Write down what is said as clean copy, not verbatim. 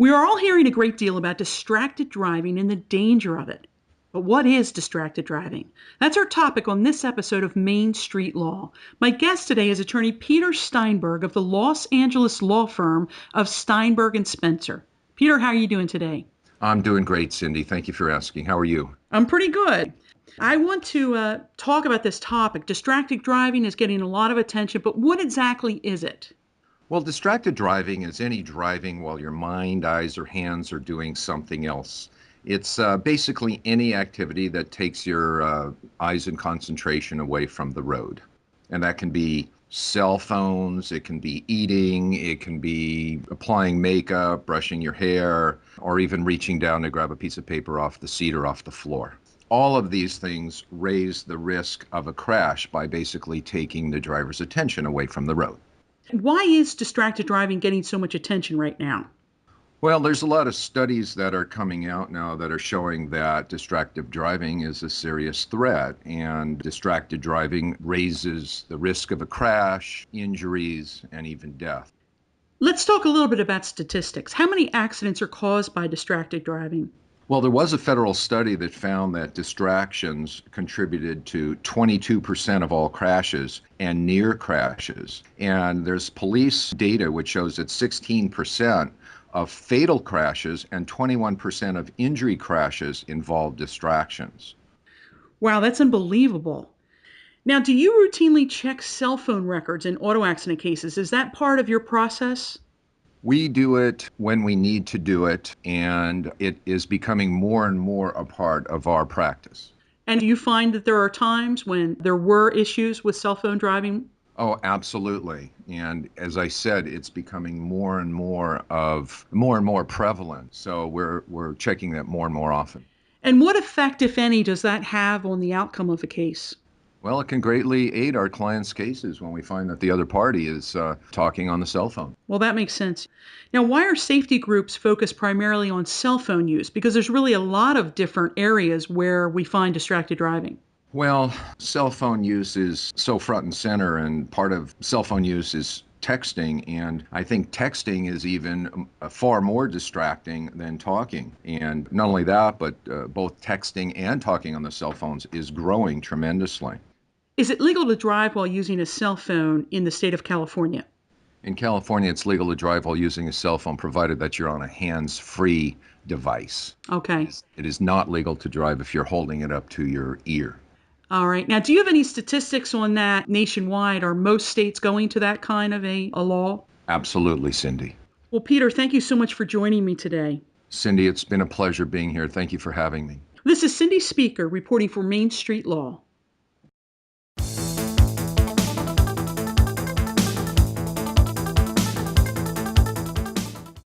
We are all hearing a great deal about distracted driving and the danger of it. But what is distracted driving? That's our topic on this episode of Main Street Law. My guest today is attorney Peter Steinberg of the Los Angeles law firm of Steinberg and Spencer. Peter, how are you doing today? I'm doing great, Cindy. Thank you for asking. How are you? I'm pretty good. I want to talk about this topic. Distracted driving is getting a lot of attention, but what exactly is it? Well, distracted driving is any driving while your mind, eyes, or hands are doing something else. It's basically any activity that takes your eyes and concentration away from the road. And that can be cell phones, it can be eating, it can be applying makeup, brushing your hair, or even reaching down to grab a piece of paper off the seat or off the floor. All of these things raise the risk of a crash by basically taking the driver's attention away from the road. Why is distracted driving getting so much attention right now? Well, there's a lot of studies that are coming out now that are showing that distracted driving is a serious threat, and distracted driving raises the risk of a crash, injuries, and even death. Let's talk a little bit about statistics. How many accidents are caused by distracted driving? Well, there was a federal study that found that distractions contributed to 22% of all crashes and near crashes. And there's police data which shows that 16% of fatal crashes and 21% of injury crashes involve distractions. Wow, that's unbelievable. Now, do you routinely check cell phone records in auto accident cases? Is that part of your process? We do it when we need to do it, and it is becoming more and more a part of our practice. And do you find that there are times when there were issues with cell phone driving? Oh, absolutely. And as I said, it's becoming more and more prevalent. So we're checking that more and more often. And what effect, if any, does that have on the outcome of a case? Well, it can greatly aid our clients' cases when we find that the other party is talking on the cell phone. Well, that makes sense. Now, why are safety groups focused primarily on cell phone use? Because there's really a lot of different areas where we find distracted driving. Well, cell phone use is so front and center, and part of cell phone use is texting, and I think texting is even far more distracting than talking. And not only that, but both texting and talking on the cell phones is growing tremendously. Is it legal to drive while using a cell phone in the state of California? In California, it's legal to drive while using a cell phone, provided that you're on a hands-free device. Okay. It is not legal to drive if you're holding it up to your ear. All right. Now, do you have any statistics on that nationwide? Are most states going to that kind of a law? Absolutely, Cindy. Well, Peter, thank you so much for joining me today. Cindy, it's been a pleasure being here. Thank you for having me. This is Cindy Speaker reporting for Main Street Law.